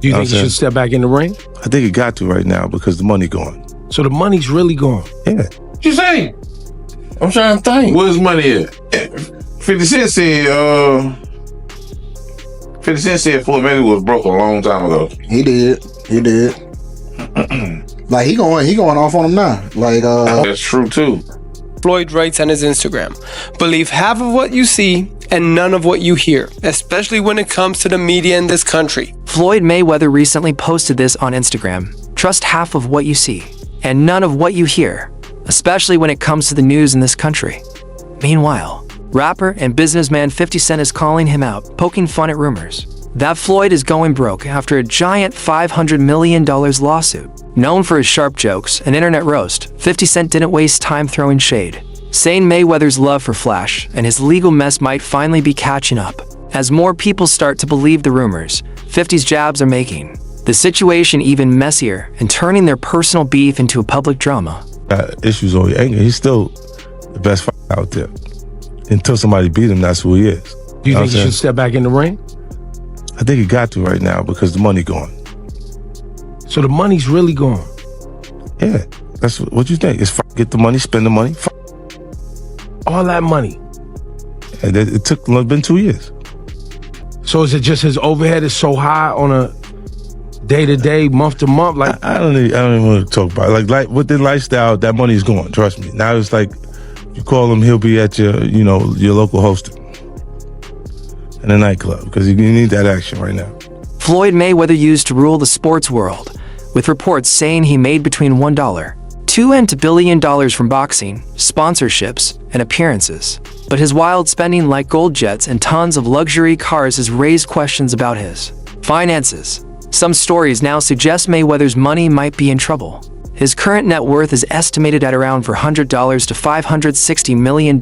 Do you think he should step back in the ring? I think he got to right now because the money gone. So the money's really gone? Yeah. What you saying? I'm trying to think. Where's money at? 50 Cent said, 50 Cent said Floyd Mayweather was broke a long time ago. He did. Like he going off on him now. Like that's true too. Floyd writes on his Instagram, "Believe half of what you see and none of what you hear, especially when it comes to the media in this country." Floyd Mayweather recently posted this on Instagram. "Trust half of what you see and none of what you hear, especially when it comes to the news in this country." Meanwhile, rapper and businessman 50 Cent is calling him out, poking fun at rumors that Floyd is going broke after a giant $500 million lawsuit. Known for his sharp jokes and internet roast, 50 Cent didn't waste time throwing shade, saying Mayweather's love for Flash and his legal mess might finally be catching up. As more people start to believe the rumors 50's jabs are making the situation even messier and turning their personal beef into a public drama. Issues over anger. He's still the best fighter out there. Until somebody beat him, that's who he is. Do you think he should step back in the ring? I think he got to right now because the money gone. So the money's really gone? Yeah. That's what you think. It's get the money, spend the money. All that money? And it took been 2 years. So is it just his overhead is so high on a day-to-day, month-to-month? Like I don't even want to talk about it. Like with the lifestyle, that money's gone. Trust me. Now it's like you call him, he'll be at your local hosting in a nightclub because you need that action right now. Floyd Mayweather used to rule the sports world, with reports saying he made between $1 to $2 billion from boxing, sponsorships, and appearances. But his wild spending like gold jets and tons of luxury cars has raised questions about his finances. Some stories now suggest Mayweather's money might be in trouble. His current net worth is estimated at around $400 to $560 million,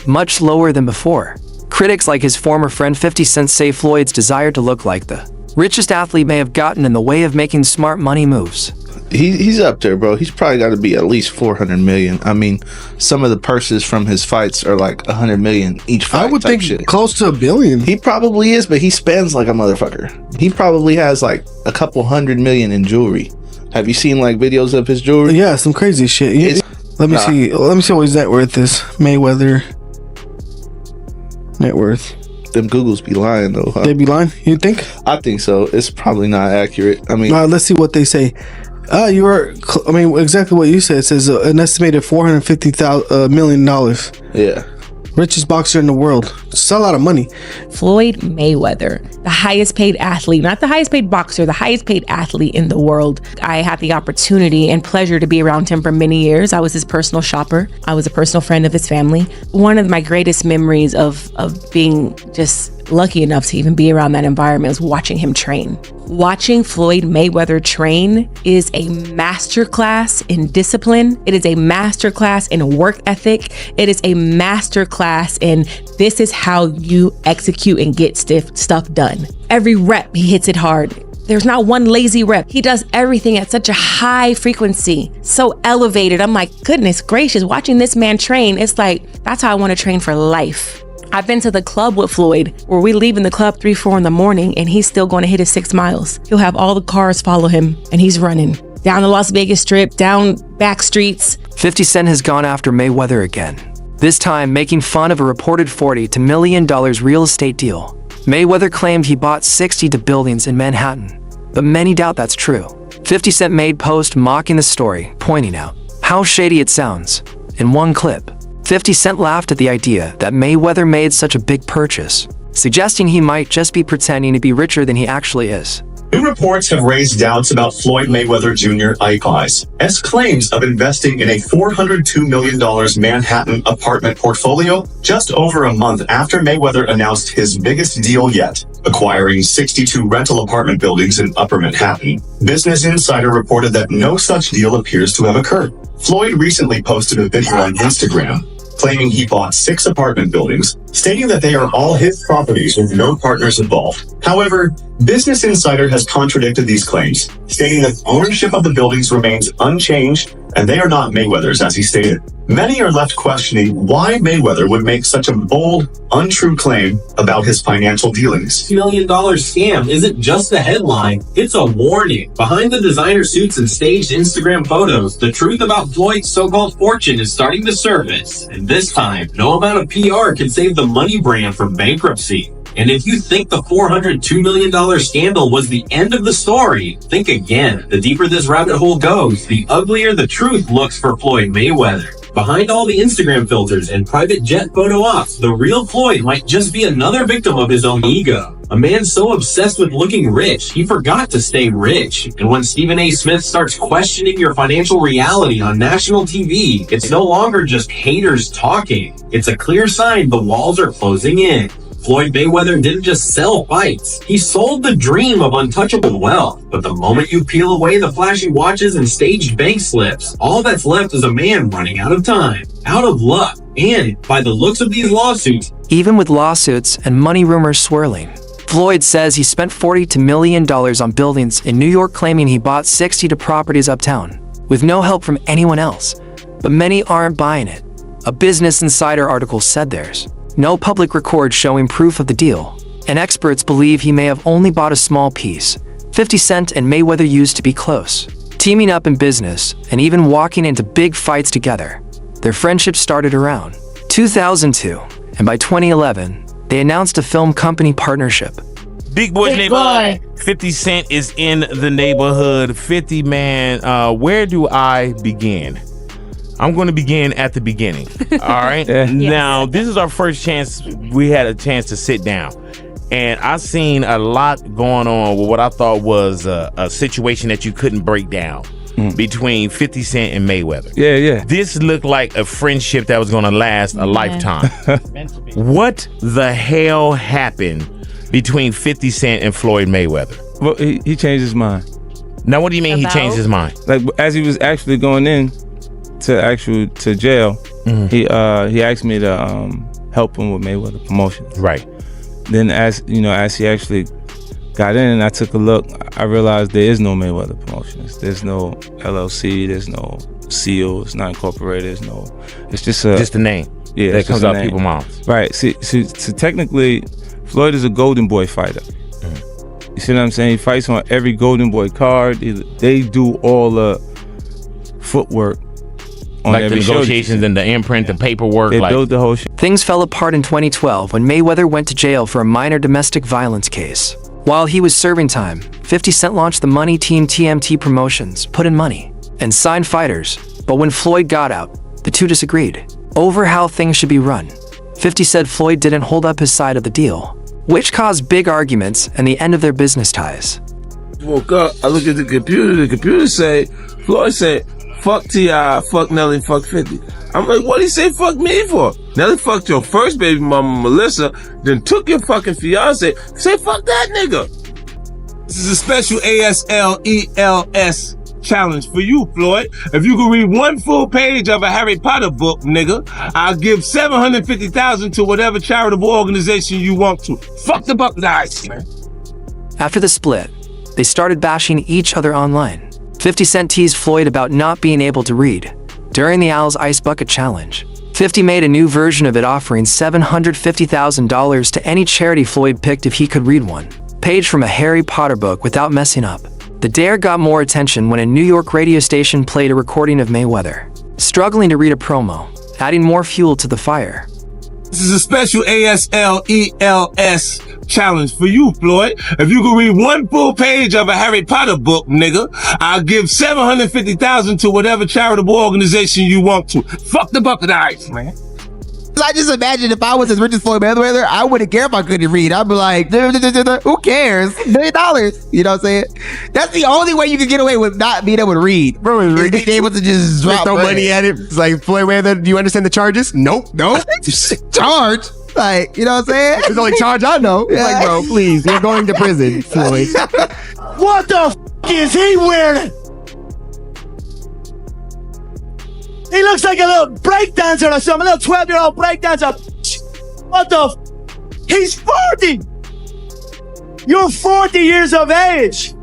much lower than before. Critics like his former friend 50 Cent say Floyd's desire to look like the richest athlete may have gotten in the way of making smart money moves. He's up there, bro. He's probably got to be at least 400 million. I mean, some of the purses from his fights are like 100 million each fight. I would think close to $1 billion. He probably is, but he spends like a motherfucker. He probably has like a couple $100 million in jewelry. Have you seen like videos of his jewelry? Yeah, some crazy shit. Yeah. Let me see. Let me see what his net worth is. Mayweather net worth. Them Googles be lying though, huh? They be lying? You think? I think so. It's probably not accurate. I mean, let's see what they say. You are. I mean, exactly what you said. It says an estimated $450 million. Yeah. Richest boxer in the world. It's a lot of money. Floyd Mayweather, the highest paid athlete, not the highest paid boxer, the highest paid athlete in the world. I had the opportunity and pleasure to be around him for many years. I was his personal shopper. I was a personal friend of his family. One of my greatest memories of being just lucky enough to even be around that environment was watching him train. Watching Floyd Mayweather train is a masterclass in discipline. It is a masterclass in work ethic. It is a masterclass in this is how you execute and get stuff done. Every rep, he hits it hard. There's not one lazy rep. He does everything at such a high frequency, so elevated. I'm like, goodness gracious, watching this man train, it's like, that's how I want to train for life. I've been to the club with Floyd where we leave in the club 3, 4 in the morning and he's still going to hit his 6 miles. He'll have all the cars follow him and he's running down the Las Vegas Strip, down back streets. 50 Cent has gone after Mayweather again, this time making fun of a reported $40 million real estate deal. Mayweather claimed he bought 60 buildings in Manhattan, but many doubt that's true. 50 Cent made post mocking the story, pointing out how shady it sounds. In one clip, 50 Cent laughed at the idea that Mayweather made such a big purchase, suggesting he might just be pretending to be richer than he actually is. New reports have raised doubts about Floyd Mayweather Jr. IPI's claims of investing in a $402 million Manhattan apartment portfolio just over a month after Mayweather announced his biggest deal yet, acquiring 62 rental apartment buildings in Upper Manhattan. Business Insider reported that no such deal appears to have occurred. Floyd recently posted a video on Instagram claiming he bought 6 apartment buildings stating that they are all his properties with no partners involved. However, Business Insider has contradicted these claims, stating that ownership of the buildings remains unchanged and they are not Mayweather's, as he stated. Many are left questioning why Mayweather would make such a bold, untrue claim about his financial dealings. $1 million scam isn't just a headline, it's a warning. Behind the designer suits and staged Instagram photos, the truth about Floyd's so-called fortune is starting to surface. And this time, no amount of PR can save the money brand from bankruptcy. And if you think the $402 million scandal was the end of the story, think again. The deeper this rabbit hole goes, the uglier the truth looks for Floyd Mayweather. Behind all the Instagram filters and private jet photo ops, the real Floyd might just be another victim of his own ego. A man so obsessed with looking rich, he forgot to stay rich. And when Stephen A. Smith starts questioning your financial reality on national TV, it's no longer just haters talking. It's a clear sign the walls are closing in. Floyd Mayweather didn't just sell fights. He sold the dream of untouchable wealth. But the moment you peel away the flashy watches and staged bank slips, all that's left is a man running out of time, out of luck, and by the looks of these lawsuits, Even with lawsuits and money rumors swirling, Floyd says he spent $40 million on buildings in New York, claiming he bought 60 to properties uptown, with no help from anyone else. But many aren't buying it. A Business Insider article said there's no public record showing proof of the deal, and experts believe he may have only bought a small piece. 50 Cent and Mayweather used to be close, teaming up in business and even walking into big fights together. Their friendship started around 2002, and by 2011, they announced a film company partnership. Big Boy's neighborhood. 50 Cent is in the neighborhood. 50, man, where do I begin? I'm going to begin at the beginning. All right. Now, this is our first chance. We had a chance to sit down, and I seen a lot going on with what I thought was a situation that you couldn't break down between 50 Cent and Mayweather. Yeah. This looked like a friendship that was going to last a lifetime. What the hell happened between 50 Cent and Floyd Mayweather? Well, he changed his mind. Now, what do you mean he changed his mind? Like, as he was actually going in to jail, he asked me to help him with Mayweather Promotions. Right. Then as he actually got in and I took a look, I realized there is no Mayweather Promotions. There's no LLC, there's no seal, it's not incorporated, it's just a name. Yeah, that comes out people's mouths. Right. See, technically, Floyd is a Golden Boy fighter. You see what I'm saying? He fights on every Golden Boy card. They do all the footwork. Like the negotiations and the imprint, the paperwork. They built the whole shit. Things fell apart in 2012 when Mayweather went to jail for a minor domestic violence case. While he was serving time, 50 Cent launched the money team TMT Promotions, put in money, and signed fighters. But when Floyd got out, the two disagreed over how things should be run. 50 said Floyd didn't hold up his side of the deal, which caused big arguments and the end of their business ties. Woke up, I look at the computer say, Floyd said, fuck T.I., fuck Nelly, fuck 50. I'm like, what'd he say fuck me for? Nelly fucked your first baby mama, Melissa, then took your fucking fiance. Say fuck that nigga. This is a special ASLELS challenge for you, Floyd. If you can read one full page of a Harry Potter book, nigga, I'll give $750,000 to whatever charitable organization you want to. Fuck the bucket eyes, man. After the split, they started bashing each other online. 50 Cent teased Floyd about not being able to read during the Owl's Ice Bucket Challenge. 50 made a new version of it, offering $750,000 to any charity Floyd picked if he could read one page from a Harry Potter book without messing up. The dare got more attention when a New York radio station played a recording of Mayweather struggling to read a promo, adding more fuel to the fire. This is a special ASLELS challenge for you, Floyd. If you can read one full page of a Harry Potter book, nigga, I'll give $750,000 to whatever charitable organization you want to. Fuck the bucket eyes, man. I just imagine if I was as rich as Floyd Mayweather, I wouldn't care if I couldn't read. I'd be like, who cares? $1 million. You know what I'm saying? That's the only way you can get away with not being able to read. Bro, being able to just throw money at it. It's like, Floyd Mayweather, do you understand the charges? Nope. Charge? Like, you know what I'm saying? It's the only charge I know. Yeah. Like, bro, please, you're going to prison, Floyd. What the f is he wearing? He looks like a little breakdancer or something, a little 12-year-old breakdancer. What the He's 40! You're 40 years of age!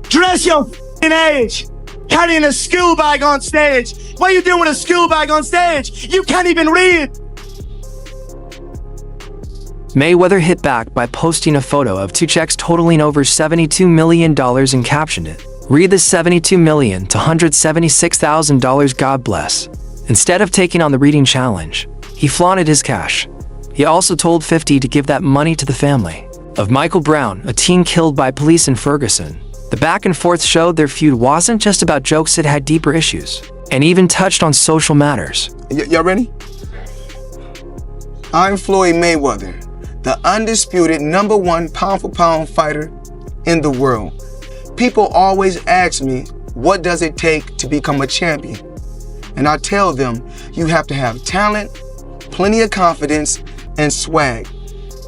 Dress your age! Carrying a school bag on stage! What are you doing with a school bag on stage? You can't even read! Mayweather hit back by posting a photo of two checks totaling over $72 million and captioned it, "Read the $72 million to $176,000, God bless." Instead of taking on the reading challenge, he flaunted his cash. He also told 50 to give that money to the family of Michael Brown, a teen killed by police in Ferguson. The back and forth showed their feud wasn't just about jokes, it had deeper issues, and even touched on social matters. Y'all ready? I'm Floyd Mayweather, the undisputed #1 pound-for-pound fighter in the world. People always ask me, what does it take to become a champion? And I tell them, you have to have talent, plenty of confidence, and swag.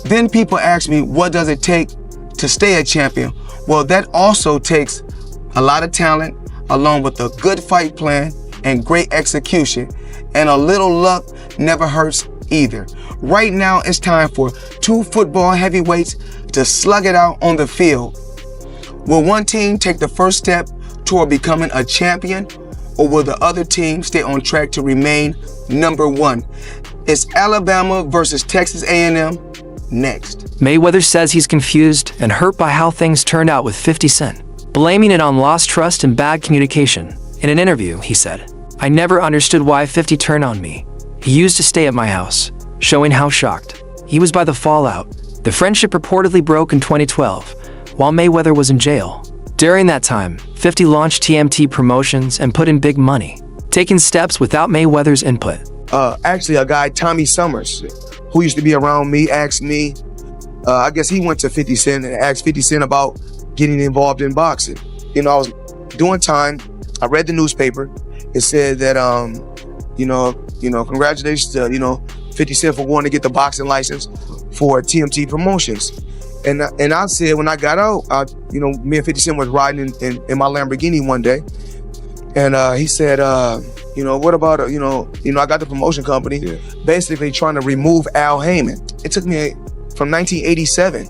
Then people ask me, what does it take to stay a champion? Well, that also takes a lot of talent, along with a good fight plan and great execution. And a little luck never hurts either. Right now, it's time for two football heavyweights to slug it out on the field. Will one team take the first step toward becoming a champion, or will the other team stay on track to remain #1? It's Alabama versus Texas A&M next. Mayweather says he's confused and hurt by how things turned out with 50 Cent, blaming it on lost trust and bad communication. In an interview, he said, "I never understood why 50 turned on me. He used to stay at my house," showing how shocked he was by the fallout. The friendship reportedly broke in 2012, while Mayweather was in jail. During that time, 50 launched TMT Promotions and put in big money, taking steps without Mayweather's input. Actually, a guy, Tommy Summers, who used to be around me, asked me, I guess he went to 50 Cent and asked 50 Cent about getting involved in boxing. You know, I was doing time. I read the newspaper. It said that, congratulations to, 50 Cent for wanting to get the boxing license for TMT Promotions. And I said, when I got out, me and 50 Cent was riding in my Lamborghini one day. And he said, what about, I got the promotion company, basically trying to remove Al Heyman. It took me from 1987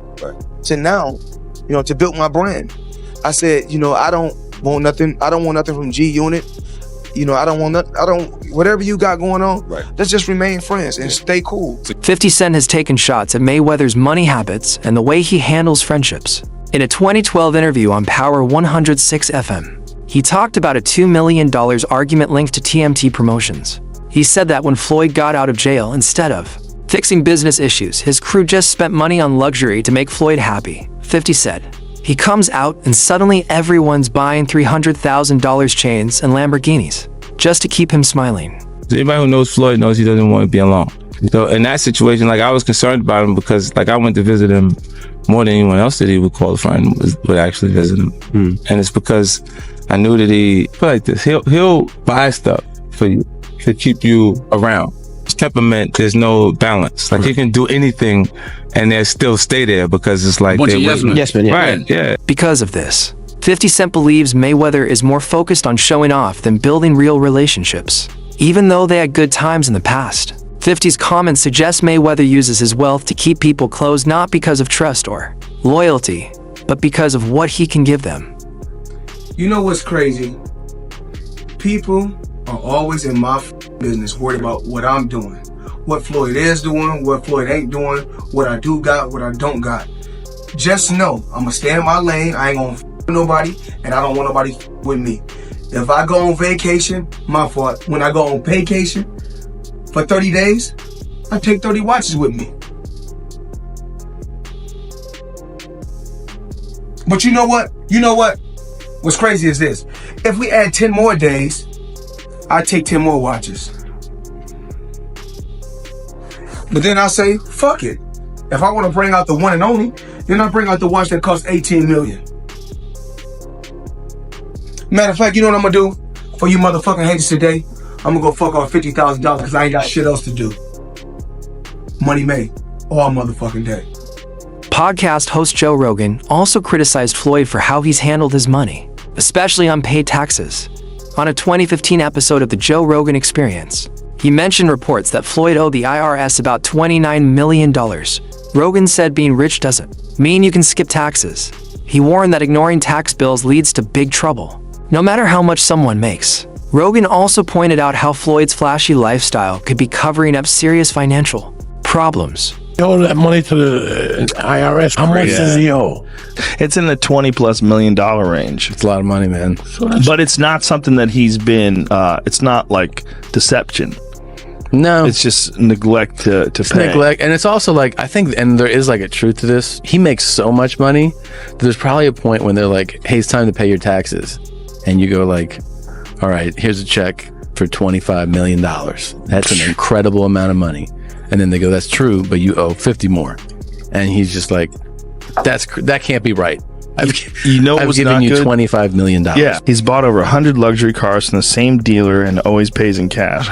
to now, to build my brand. I said, I don't want nothing from G Unit. Whatever you got going on, let's just remain friends and stay cool. 50 Cent has taken shots at Mayweather's money habits and the way he handles friendships. In a 2012 interview on Power 106 FM, he talked about a $2 million argument linked to TMT Promotions. He said that when Floyd got out of jail, instead of fixing business issues, his crew just spent money on luxury to make Floyd happy. 50 said, he comes out and suddenly everyone's buying $300,000 chains and Lamborghinis just to keep him smiling. Anybody who knows Floyd knows he doesn't want to be alone. So in that situation, I was concerned about him because I went to visit him more than anyone else that he would qualify and would actually visit him. And it's because I knew that he put like this. He'll buy stuff for you to keep you around. His temperament, there's no balance. He can do anything and they still stay there because it's like Yes, man. Right, yeah. Because of this, 50 Cent believes Mayweather is more focused on showing off than building real relationships. Even though they had good times in the past, 50's comments suggest Mayweather uses his wealth to keep people close not because of trust or loyalty, but because of what he can give them. You know what's crazy? People are always in my business, worried about what I'm doing, what Floyd is doing, what Floyd ain't doing, what I do got, what I don't got. Just know, I'm gonna stay in my lane. I ain't gonna with nobody, and I don't want nobody with me. If I go on vacation, my fault. When I go on vacation for 30 days, I take 30 watches with me. But you know what? What's crazy is this. If we add 10 more days, I take 10 more watches. But then I say, fuck it. If I want to bring out the one and only, then I bring out the watch that costs 18 million. Matter of fact, you know what I'm gonna do for you motherfucking haters today? I'm gonna go fuck off $50,000 because I ain't got shit else to do. Money made all motherfucking day. Podcast host Joe Rogan also criticized Floyd for how he's handled his money, especially unpaid taxes. On a 2015 episode of The Joe Rogan Experience, He mentioned reports that Floyd owed the IRS about $29 million. Rogan said being rich doesn't mean you can skip taxes. He warned that ignoring tax bills leads to big trouble, no matter how much someone makes. Rogan also pointed out how Floyd's flashy lifestyle could be covering up serious financial problems. He owe that money to the IRS. How much does he owe? It's in the $20+ million range. It's a lot of money, man. But it's not something that he's been, it's not like deception. No. It's just neglect to pay. Neglect. And it's also like, I think, and there is like a truth to this. He makes so much money. There's probably a point when they're like, hey, it's time to pay your taxes. And you go like, all right, here's a check for $25 million. That's an incredible amount of money. And then they go, that's true, but you owe 50 more. And he's just like, that can't be right. I've given you $25 million. Yeah, he's bought over 100 luxury cars from the same dealer and always pays in cash.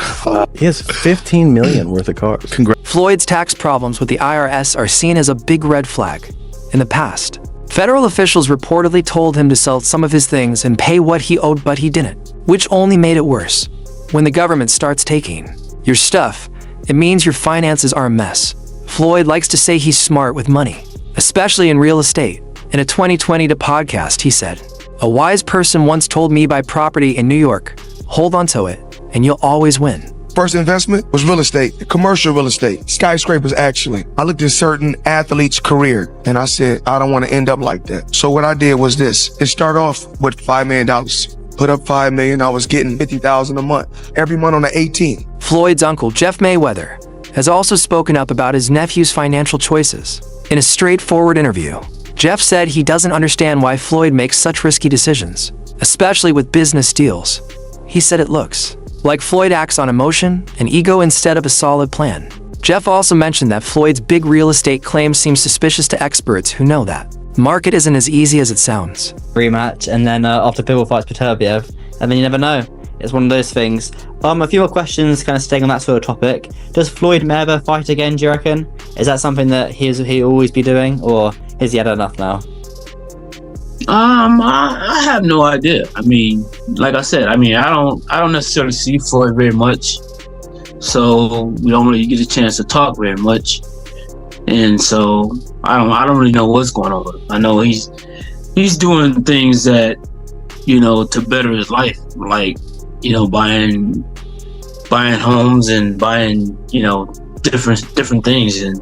He has $15 million worth of cars. Floyd's tax problems with the IRS are seen as a big red flag. In the past, federal officials reportedly told him to sell some of his things and pay what he owed, but he didn't, which only made it worse. When the government starts taking your stuff, it means your finances are a mess. Floyd likes to say he's smart with money, especially in real estate. In a 2020 podcast, he said, "A wise person once told me buy property in New York, hold on to it, and you'll always win." First investment was real estate, commercial real estate, skyscrapers actually. I looked at certain athletes' career and I said, I don't want to end up like that. So what I did was this. It started off with $5 million. Put up $5 million, I was getting $50,000 a month, every month on the 18th. Floyd's uncle, Jeff Mayweather, has also spoken up about his nephew's financial choices. In a straightforward interview, Jeff said he doesn't understand why Floyd makes such risky decisions, especially with business deals. He said it looks like Floyd acts on emotion and ego instead of a solid plan. Jeff also mentioned that Floyd's big real estate claims seem suspicious to experts who know that market isn't as easy as it sounds. Rematch, and then after Bivol fights Peterbiev, and then you never know. It's one of those things. A few more questions, kind of staying on that sort of topic. Does Floyd Mayweather fight again, do you reckon? Is that something that he'll always be doing, or has he had enough now? I have no idea. I mean, like I said, I don't necessarily see Floyd very much, so we don't really get a chance to talk very much, and so I don't really know what's going on with him. I know he's doing things that, to better his life, like, buying homes and buying, different things, and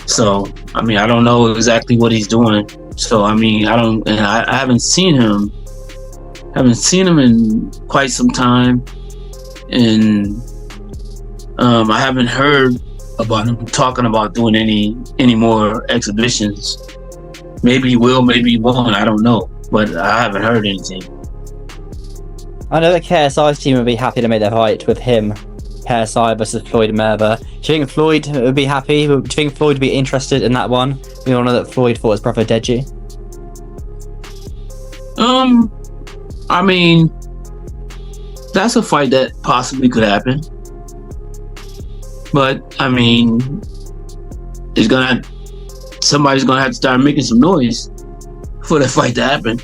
so I don't know exactly what he's doing. So I haven't seen him in quite some time, and I haven't heard about him talking about doing any more exhibitions. Maybe he will, maybe he won't, I don't know, but I haven't heard anything. I know the KSI's team would be happy to make their fight with him, KSI versus Floyd Mayweather. Do you think Floyd would be happy? Do you think Floyd would be interested in that one? We all know that Floyd fought his brother Deji. That's a fight that possibly could happen, but somebody's gonna have to start making some noise for the fight to happen.